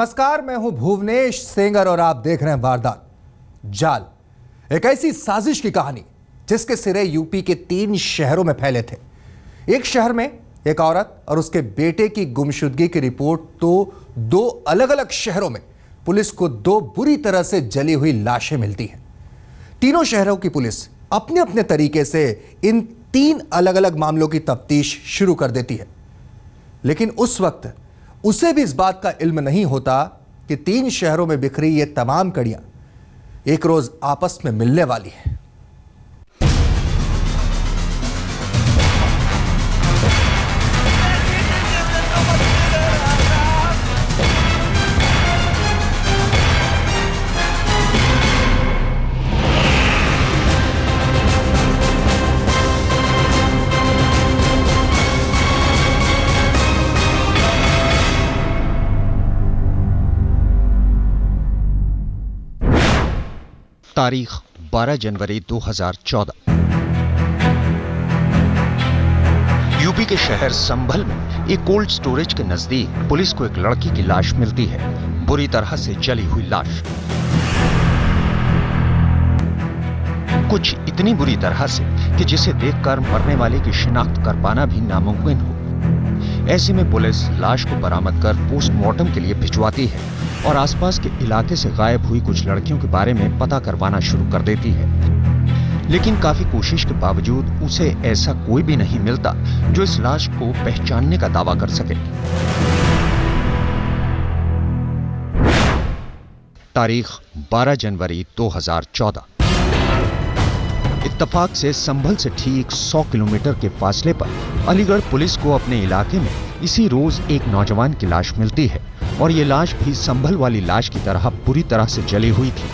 नमस्कार, मैं हूं भुवनेश सेंगर और आप देख रहे हैं वारदात जाल। एक ऐसी साजिश की कहानी जिसके सिरे यूपी के 3 शहरों में फैले थे। एक शहर में एक औरत और उसके बेटे की गुमशुदगी की रिपोर्ट तो 2 अलग अलग शहरों में पुलिस को 2 बुरी तरह से जली हुई लाशें मिलती हैं। तीनों शहरों की पुलिस अपने अपने तरीके से इन 3 अलग अलग मामलों की तफ्तीश शुरू कर देती है, लेकिन उस वक्त उसे भी इस बात का इल्म नहीं होता कि 3 शहरों में बिखरी ये तमाम कड़ियां एक रोज आपस में मिलने वाली हैं। तारीख 12 जनवरी 2014। यूपी के शहर संभल में एक कोल्ड स्टोरेज के नजदीक पुलिस को एक लड़की की लाश मिलती है, बुरी तरह से जली हुई लाश। कुछ इतनी बुरी तरह से कि जिसे देखकर मरने वाले की शिनाख्त कर पाना भी नामुमकिन हो। ऐसे में पुलिस लाश को बरामद कर पोस्टमार्टम के लिए भिजवाती है और आसपास के इलाके से गायब हुई कुछ लड़कियों के बारे में पता करवाना शुरू कर देती है। लेकिन काफी कोशिश के बावजूद उसे ऐसा कोई भी नहीं मिलता जो इस लाश को पहचानने का दावा कर सके। तारीख 12 जनवरी 2014। इत्तफाक से संभल से ठीक 100 किलोमीटर के फासले पर अलीगढ़ पुलिस को अपने इलाके में इसी रोज एक नौजवान की लाश मिलती है और ये लाश भी संभल वाली लाश की तरह बुरी तरह से जली हुई थी।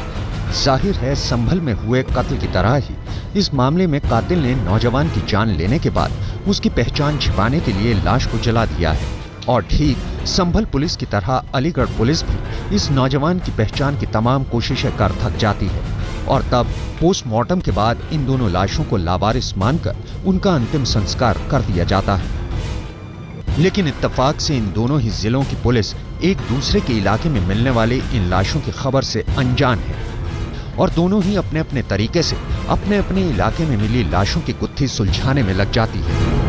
जाहिर है संभल में हुए कत्ल की तरह ही इस मामले में कातिल ने नौजवान की जान लेने के बाद उसकी पहचान छिपाने के लिए लाश को जला दिया है। और ठीक संभल पुलिस की तरह अलीगढ़ पुलिस भी इस नौजवान की पहचान की तमाम कोशिशें कर थक जाती है और तब पोस्टमार्टम के बाद इन दोनों लाशों को लावारिस मानकर उनका अंतिम संस्कार कर दिया जाता है। लेकिन इत्तेफाक से इन दोनों ही जिलों की पुलिस एक दूसरे के इलाके में मिलने वाली इन लाशों की खबर से अनजान है और दोनों ही अपने अपने तरीके से अपने अपने इलाके में मिली लाशों की गुत्थी सुलझाने में लग जाती है।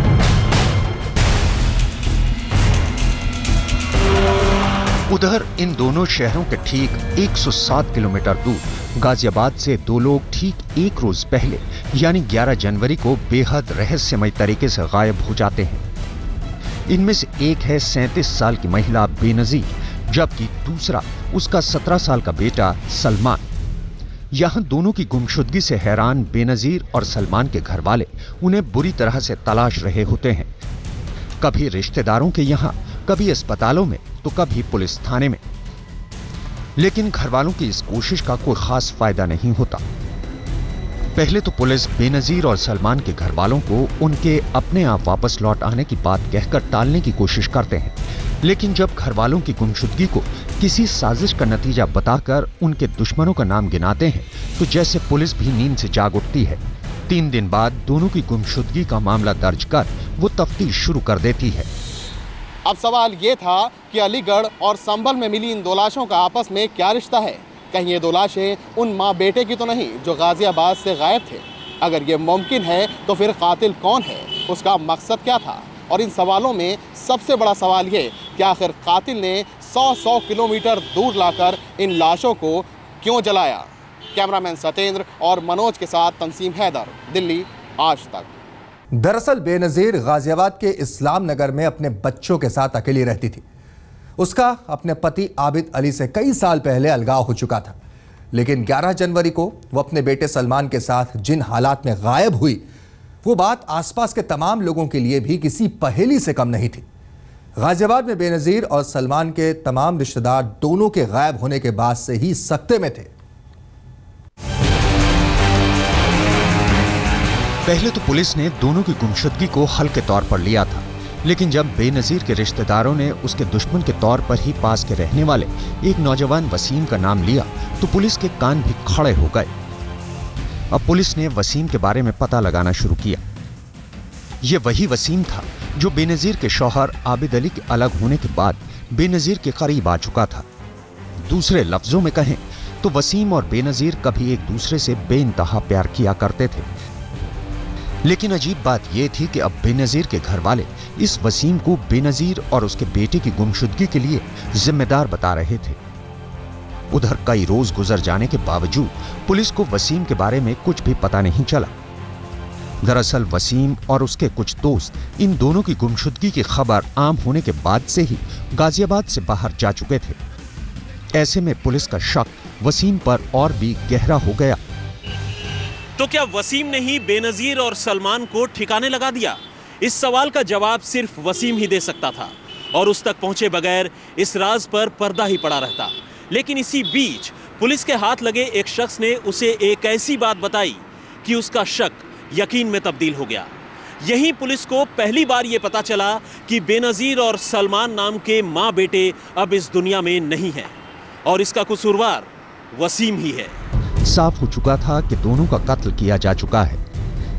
उधर इन दोनों शहरों के ठीक 107 किलोमीटर दूर गाजियाबाद से 2 लोग ठीक एक रोज पहले यानी 11 जनवरी को बेहद रहस्यमय तरीके से गायब हो जाते हैं। इनमें से एक है 37 साल की महिला बेनजीर, जबकि दूसरा उसका 17 साल का बेटा सलमान। यहां दोनों की गुमशुदगी से हैरान बेनजीर और सलमान के घर वाले उन्हें बुरी तरह से तलाश रहे होते हैं, कभी रिश्तेदारों के यहां, कभी अस्पतालों में तो कभी पुलिस थाने में। लेकिन घरवालों की इस कोशिश का कोई खास फायदा नहीं होता। पहले तो पुलिस बेनजीर और सलमान के घरवालों को उनके अपने आप वापस लौट आने की बात कहकर टालने की कोशिश करते हैं, लेकिन जब घरवालों की गुमशुदगी को किसी साजिश का नतीजा बताकर उनके दुश्मनों का नाम गिनाते हैं तो जैसे पुलिस भी नींद से जाग उठती है। 3 दिन बाद दोनों की गुमशुदगी का मामला दर्ज कर वो तफ्तीश शुरू कर देती है। अब सवाल ये था कि अलीगढ़ और संभल में मिली इन 2 लाशों का आपस में क्या रिश्ता है? कहीं ये 2 लाशें उन माँ बेटे की तो नहीं जो गाजियाबाद से गायब थे? अगर ये मुमकिन है तो फिर कातिल कौन है, उसका मकसद क्या था? और इन सवालों में सबसे बड़ा सवाल ये कि आखिर कातिल ने 100 किलोमीटर दूर लाकर इन लाशों को क्यों जलाया? कैमरामैन सतेंद्र और मनोज के साथ तंसीम हैदर, दिल्ली, आज तक। दरअसल बेनजीर गाजियाबाद के इस्लाम नगर में अपने बच्चों के साथ अकेली रहती थी। उसका अपने पति आबिद अली से कई साल पहले अलगाव हो चुका था, लेकिन 11 जनवरी को वो अपने बेटे सलमान के साथ जिन हालात में गायब हुई, वो बात आसपास के तमाम लोगों के लिए भी किसी पहेली से कम नहीं थी। गाजियाबाद में बेनजीर और सलमान के तमाम रिश्तेदार दोनों के गायब होने के बाद से ही सकते में थे। पहले तो पुलिस ने दोनों की गुमशुदगी को हल्के तौर पर लिया था, लेकिन जब बेनजीर के रिश्तेदारों ने उसके दुश्मन के तौर पर ही पास के रहने वाले एक नौजवान वसीम का नाम लिया तो पुलिस के कान भी खड़े हो गए। अब पुलिस ने वसीम के बारे में पता लगाना शुरू किया। ये वही वसीम था जो बेनजीर के शौहर आबिद अली के अलग होने के बाद बेनजीर के करीब आ चुका था। दूसरे लफ्जों में कहें तो वसीम और बेनजीर कभी एक दूसरे से बेइंतहा प्यार किया करते थे। लेकिन अजीब बात यह थी कि अब बेनजीर के घर वाले इस वसीम को बेनजीर और उसके बेटे की गुमशुदगी के लिए जिम्मेदार बता रहे थे। उधर कई रोज गुजर जाने के बावजूद पुलिस को वसीम के बारे में कुछ भी पता नहीं चला। दरअसल वसीम और उसके कुछ दोस्त इन दोनों की गुमशुदगी की खबर आम होने के बाद से ही गाजियाबाद से बाहर जा चुके थे। ऐसे में पुलिस का शक वसीम पर और भी गहरा हो गया। तो क्या वसीम ने ही बेनजीर और सलमान को ठिकाने लगा दिया? इस सवाल का जवाब सिर्फ वसीम ही दे सकता था और उस तक पहुंचे बगैर इस राज पर पर्दा ही पड़ा रहता। लेकिन इसी बीच पुलिस के हाथ लगे एक शख्स ने उसे एक ऐसी बात बताई कि उसका शक यकीन में तब्दील हो गया। यहीं पुलिस को पहली बार यह पता चला कि बेनजीर और सलमान नाम के मां बेटे अब इस दुनिया में नहीं हैं और इसका कसूरवार वसीम ही है। साफ हो चुका था कि दोनों का कत्ल किया जा चुका है।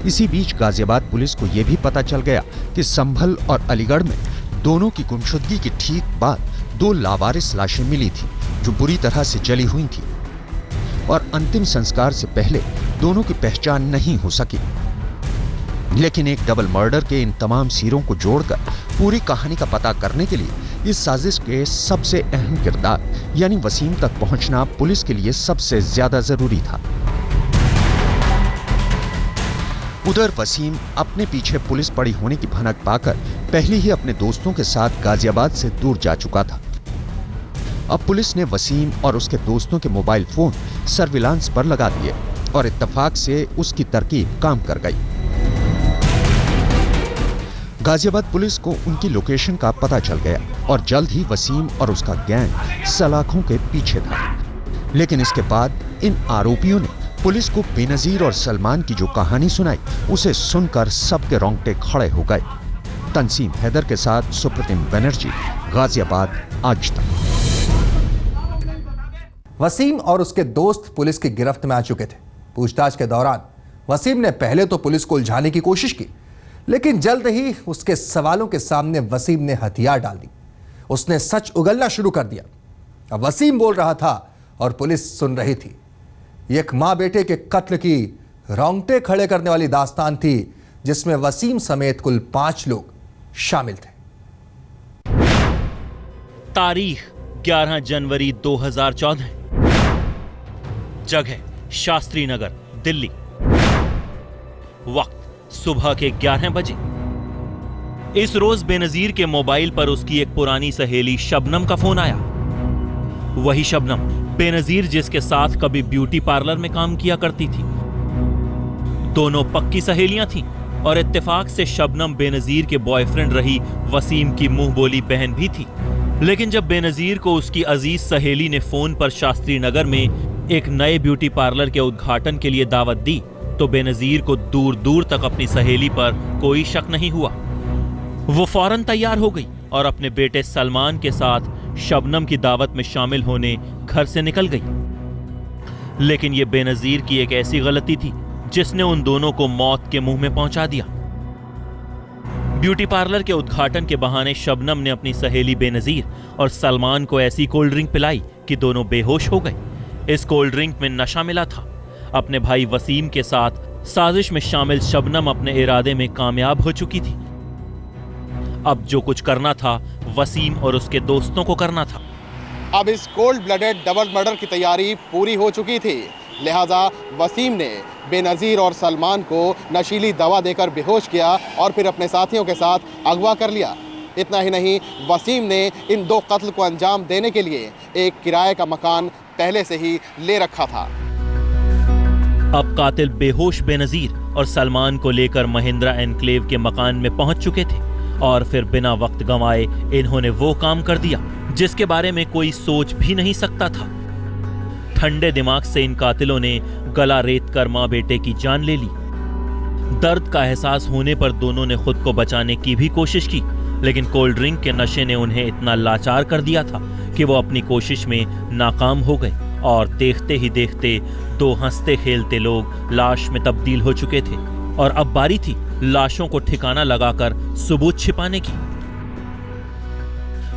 इसी बीच गाजियाबाद पुलिस को यह भी पता चल गया कि संभल और अलीगढ़ में दोनों की गुमशुदगी के ठीक बाद 2 लावारिस लाशें मिली थी जो बुरी तरह से जली हुई थी और अंतिम संस्कार से पहले दोनों की पहचान नहीं हो सकी। लेकिन एक डबल मर्डर के इन तमाम सिरों को जोड़कर पूरी कहानी का पता करने के लिए इस साजिश के सबसे अहम किरदार यानी वसीम तक पहुंचना पुलिस के लिए सबसे ज्यादा जरूरी था। उधर वसीम अपने पीछे पुलिस पड़ी होने की भनक पाकर पहले ही अपने दोस्तों के साथ गाजियाबाद से दूर जा चुका था। अब पुलिस ने वसीम और उसके दोस्तों के मोबाइल फोन सर्विलांस पर लगा दिए और इत्तेफाक से उसकी तरकीब काम कर गई। गाजियाबाद पुलिस को उनकी लोकेशन का पता चल गया और जल्द ही वसीम और उसका गैंग सलाखों के पीछे था। लेकिन इसके बाद इन आरोपियों ने पुलिस को बेनजीर और सलमान की जो कहानी सुनाई उसे सुनकर सबके रोंगटे खड़े हो गए। तंसीम हैदर के साथ सुप्रतिम बनर्जी, गाजियाबाद, आज तक। वसीम और उसके दोस्त पुलिस की गिरफ्त में आ चुके थे। पूछताछ के दौरान वसीम ने पहले तो पुलिस को उलझाने की कोशिश की, लेकिन जल्द ही उसके सवालों के सामने वसीम ने हथियार डाल दी। उसने सच उगलना शुरू कर दिया। अब वसीम बोल रहा था और पुलिस सुन रही थी। एक मां बेटे के कत्ल की रोंगटे खड़े करने वाली दास्तान थी जिसमें वसीम समेत कुल 5 लोग शामिल थे। तारीख 11 जनवरी 2014। जगह शास्त्री नगर, दिल्ली। वक्त सुबह के 11 बजे। इस रोज बेनजीर के मोबाइल पर उसकी एक पुरानी सहेली शबनम का फोन आया। वही शबनम, बेनजीर जिसके साथ कभी ब्यूटी पार्लर में काम किया करती थी। दोनों पक्की सहेलियां थीं और इत्तेफाक से शबनम बेनजीर के बॉयफ्रेंड रही वसीम की मुंह बोली बहन भी थी। लेकिन जब बेनजीर को उसकी अजीज सहेली ने फोन पर शास्त्री नगर में एक नए ब्यूटी पार्लर के उद्घाटन के लिए दावत दी तो बेनजीर को दूर दूर तक अपनी सहेली पर कोई शक नहीं हुआ। वो फौरन तैयार हो गई और अपने बेटे सलमान के साथ शबनम की दावत में शामिल होने घर से निकल गई। लेकिन यह बेनजीर की एक ऐसी गलती थी जिसने उन दोनों को मौत के मुंह में पहुंचा दिया। ब्यूटी पार्लर के उद्घाटन के बहाने शबनम ने अपनी सहेली बेनजीर और सलमान को ऐसी कोल्ड ड्रिंक पिलाई कि दोनों बेहोश हो गए। इस कोल्ड ड्रिंक में नशा मिला था। अपने भाई वसीम के साथ साजिश में शामिल शबनम अपने इरादे में कामयाब हो चुकी थी। अब जो कुछ करना था वसीम और उसके दोस्तों को करना था। अब इस कोल्ड ब्लडेड डबल मर्डर की तैयारी पूरी हो चुकी थी। लिहाजा वसीम ने बेनजीर और सलमान को नशीली दवा देकर बेहोश किया और फिर अपने साथियों के साथ अगवा कर लिया। इतना ही नहीं, वसीम ने इन 2 कत्ल को अंजाम देने के लिए एक किराए का मकान पहले से ही ले रखा था। अब कातिल बेहोश बेनजीर और सलमान को लेकर महिंद्रा एनक्लेव के मकान में पहुंच चुके थे और फिर बिना वक्त गंवाए इन्होंने वो काम कर दिया जिसके बारे में कोई सोच भी नहीं सकता था। ठंडे दिमाग से इन कातिलों ने गला रेत कर मां बेटे की जान ले ली। दर्द का एहसास होने पर दोनों ने खुद को बचाने की भी कोशिश की, लेकिन कोल्ड ड्रिंक के नशे ने उन्हें इतना लाचार कर दिया था कि वो अपनी कोशिश में नाकाम हो गए और देखते ही देखते 2 हंसते खेलते लोग लाश में तब्दील हो चुके थे और अब बारी थी लाशों को ठिकाना लगाकर सबूत छिपाने की।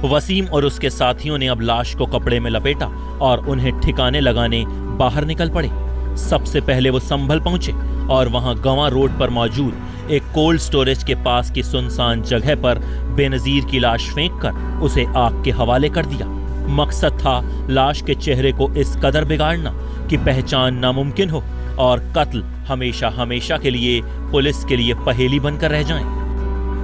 वसीम और उसके साथियों ने अब लाश को कपड़े में लपेटा और उन्हें ठिकाने लगाने बाहर निकल पड़े। सबसे पहले वो संभल पहुंचे और वहां गंवा रोड पर मौजूद एक कोल्ड स्टोरेज के पास की सुनसान जगह पर बेनजीर की लाश फेंककर उसे आग के हवाले कर दिया। मकसद था लाश के चेहरे को इस कदर बिगाड़ना कि पहचान नामुमकिन हो और कत्ल हमेशा हमेशा के लिए पुलिस के लिए पहेली बनकर रह जाए।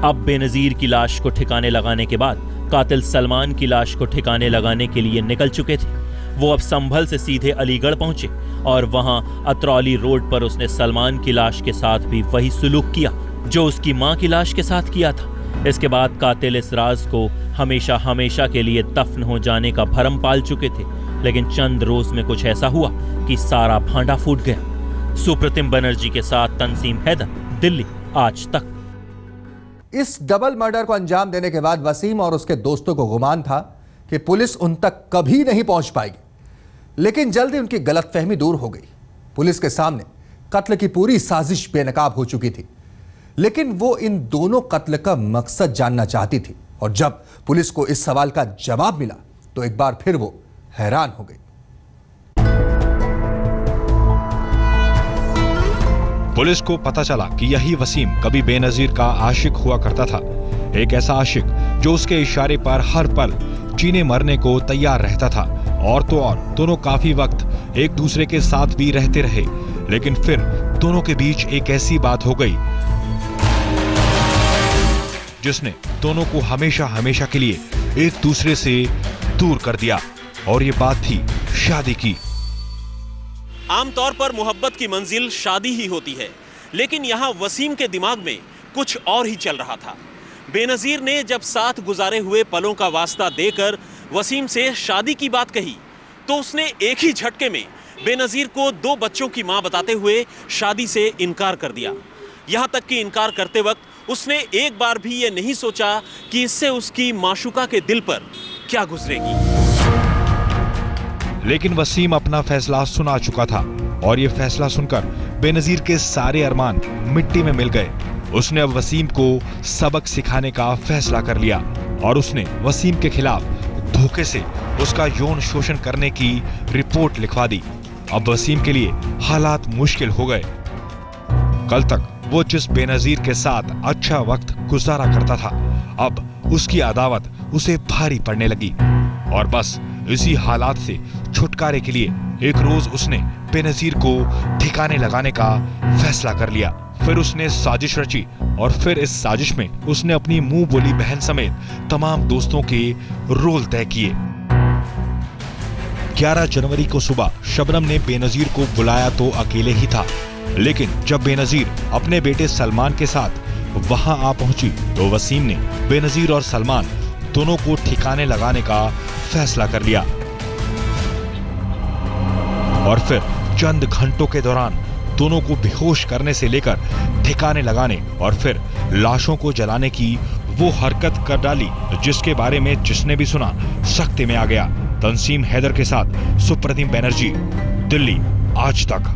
अब बेनजीर की लाश को ठिकाने लगाने के बाद कातिल सलमान की लाश को ठिकाने लगाने के लिए निकल चुके थे। वो अब संभल से सीधे अलीगढ़ पहुंचे और वहां अतरौली रोड पर उसने सलमान की लाश के साथ भी वही सुलूक किया जो उसकी मां की लाश के साथ किया था। इसके बाद कातिल इस राज को हमेशा हमेशा के लिए दफन हो जाने का भरम पाल चुके थे, लेकिन चंद रोज में कुछ ऐसा हुआ कि सारा भांडा फूट गया। सुप्रतिम बनर्जी के साथ तंसीम हैदर, दिल्ली आज तक। इस डबल मर्डर को अंजाम देने के बाद वसीम और उसके दोस्तों को गुमान था कि पुलिस उन तक कभी नहीं पहुंच पाएगी, लेकिन जल्दी उनकी गलतफहमी दूर हो गई। पुलिस के सामने कत्ल की पूरी साजिश बेनकाब हो चुकी थी, लेकिन वो इन दोनों कत्ल का मकसद जानना चाहती थी और जब पुलिस को इस सवाल का जवाब मिला तो एक बार फिर वो हैरान हो गई। पुलिस को पता चला कि यही वसीम कभी बेनजीर का आशिक हुआ करता था। एक ऐसा आशिक जो उसके इशारे पर हर पल जीने मरने को तैयार रहता था। और तो और दोनों काफी वक्त एक दूसरे के साथ भी रहते रहे, लेकिन फिर दोनों के बीच एक ऐसी बात हो गई जिसने दोनों को हमेशा हमेशा के लिए एक दूसरे से दूर कर दिया, और ये बात थी शादी की। आमतौर पर मोहब्बत की मंजिल शादी ही होती है, लेकिन यहाँ वसीम के दिमाग में कुछ और ही चल रहा था। बेनजीर ने जब साथ गुजारे हुए पलों का वास्ता देकर वसीम से शादी की बात कही तो उसने एक ही झटके में बेनजीर को 2 बच्चों की मां बताते हुए शादी से इनकार कर दिया। यहाँ तक कि इनकार करते वक्त उसने एक बार भी ये नहीं सोचा कि इससे उसकी माशूका के दिल पर क्या गुजरेगी। लेकिन वसीम अपना फैसला सुना चुका था और ये फैसला सुनकर बेनजीर के सारे अरमान मिट्टी में मिल गए। उसने अब वसीम को सबक सिखाने का फैसला कर लिया और उसने वसीम के खिलाफ धोखे से उसका यौन शोषण करने की रिपोर्ट लिखवा दी। अब वसीम के लिए हालात मुश्किल हो गए। कल तक वो जिस बेनजीर के साथ अच्छा वक्त गुजारा करता था, अब उसकी अदावत उसे भारी पड़ने लगी और बस इसी हालात से छुटकारे के लिए एक रोज उसने बेनजीर को ठिकाने लगाने का फैसला कर लिया। फिर उसने साजिश रची और फिर इस साजिश में उसने अपनी मुंह बोली बहन समेत तमाम दोस्तों के रोल तय किए। 11 जनवरी को सुबह शबनम ने बेनजीर को बुलाया तो अकेले ही था, लेकिन जब बेनजीर अपने बेटे सलमान के साथ वहां आ पहुंची तो वसीम ने बेनजीर और सलमान दोनों को ठिकाने लगाने का फैसला कर लिया और फिर चंद घंटों के दौरान दोनों को बेहोश करने से लेकर ठिकाने लगाने और फिर लाशों को जलाने की वो हरकत कर डाली जिसके बारे में जिसने भी सुना सख्ते में आ गया। तंसीम हैदर के साथ सुप्रतिम बनर्जी, दिल्ली आज तक।